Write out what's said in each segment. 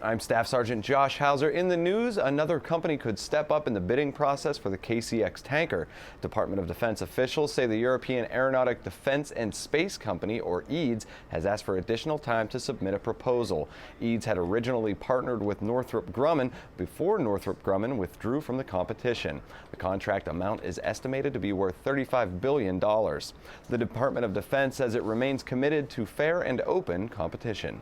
I'm Staff Sergeant Josh Hauser. In the news, another company could step up in the bidding process for the KCX tanker. Department of Defense officials say the European Aeronautic Defense and Space Company, or EADS, has asked for additional time to submit a proposal. EADS had originally partnered with Northrop Grumman before Northrop Grumman withdrew from the competition. The contract amount is estimated to be worth $35 billion. The Department of Defense says it remains committed to fair and open competition.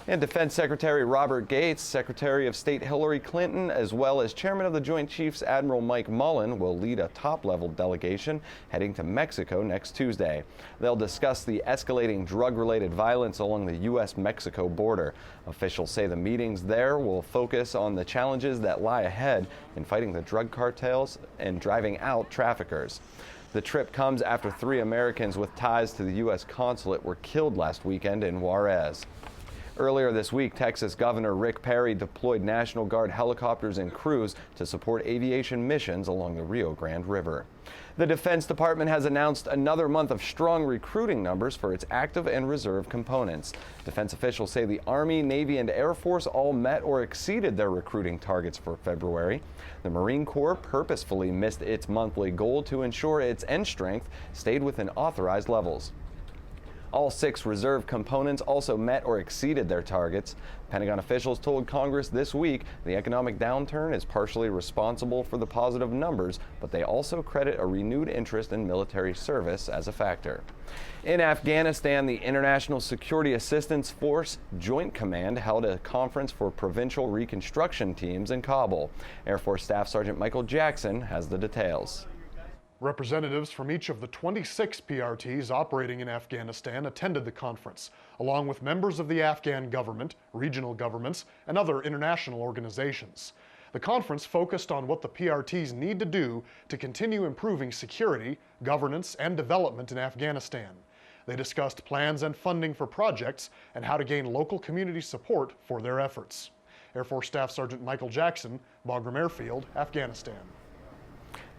And Defense Secretary Robert Gates, Secretary of State Hillary Clinton, as well as Chairman of the Joint Chiefs Admiral Mike Mullen will lead a top-level delegation heading to Mexico next Tuesday. They'll discuss the escalating drug-related violence along the U.S.-Mexico border. Officials say the meetings there will focus on the challenges that lie ahead in fighting the drug cartels and driving out traffickers. The trip comes after 3 Americans with ties to the U.S. consulate were killed last weekend in Juarez. Earlier this week, Texas Governor Rick Perry deployed National Guard helicopters and crews to support aviation missions along the Rio Grande River. The Defense Department has announced another month of strong recruiting numbers for its active and reserve components. Defense officials say the Army, Navy, and Air Force all met or exceeded their recruiting targets for February. The Marine Corps purposefully missed its monthly goal to ensure its end strength stayed within authorized levels. All 6 reserve components also met or exceeded their targets. Pentagon officials told Congress this week the economic downturn is partially responsible for the positive numbers, but they also credit a renewed interest in military service as a factor. In Afghanistan, the International Security Assistance Force Joint Command held a conference for provincial reconstruction teams in Kabul. Air Force Staff Sergeant Michael Jackson has the details. Representatives from each of the 26 PRTs operating in Afghanistan attended the conference, along with members of the Afghan government, regional governments, and other international organizations. The conference focused on what the PRTs need to do to continue improving security, governance, and development in Afghanistan. They discussed plans and funding for projects and how to gain local community support for their efforts. Air Force Staff Sergeant Michael Jackson, Bagram Airfield, Afghanistan.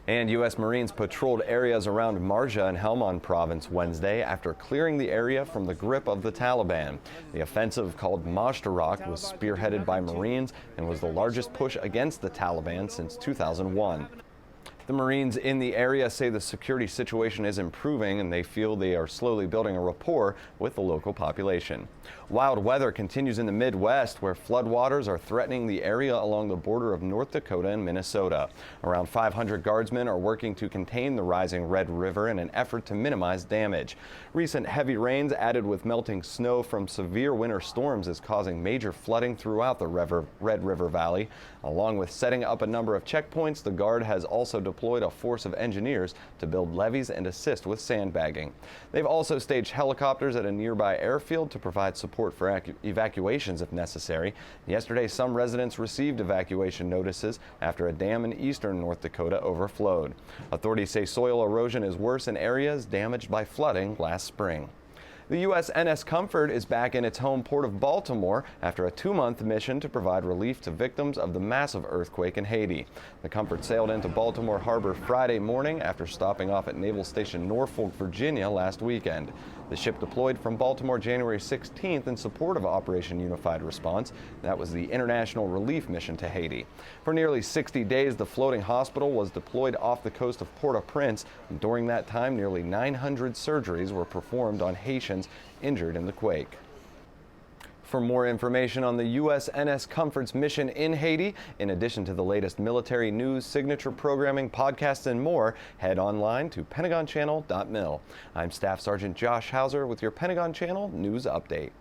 And U.S. Marines patrolled areas around Marjah in Helmand province Wednesday after clearing the area from the grip of the Taliban. The offensive, called Marjah, was spearheaded by Marines and was the largest push against the Taliban since 2001. The Marines in the area say the security situation is improving and they feel they are slowly building a rapport with the local population. Wild weather continues in the Midwest, where floodwaters are threatening the area along the border of North Dakota and Minnesota. Around 500 guardsmen are working to contain the rising Red River in an effort to minimize damage. Recent heavy rains added with melting snow from severe winter storms is causing major flooding throughout the Red River Valley. Along with setting up a number of checkpoints, the Guard has also deployed a force of engineers to build levees and assist with sandbagging. They've also staged helicopters at a nearby airfield to provide support for evacuations if necessary. Yesterday, some residents received evacuation notices after a dam in eastern North Dakota overflowed. Authorities say soil erosion is worse in areas damaged by flooding last spring. The USNS Comfort is back in its home port of Baltimore after a 2-month mission to provide relief to victims of the massive earthquake in Haiti. The Comfort sailed into Baltimore Harbor Friday morning after stopping off at Naval Station Norfolk, Virginia last weekend. The ship deployed from Baltimore January 16th in support of Operation Unified Response. That was the international relief mission to Haiti. For nearly 60 days, the floating hospital was deployed off the coast of Port-au-Prince. During that time, nearly 900 surgeries were performed on Haitians injured in the quake. For more information on the USNS Comfort's mission in Haiti, in addition to the latest military news, signature programming, podcasts, and more, head online to pentagonchannel.mil. I'm Staff Sergeant Josh Hauser with your Pentagon Channel News Update.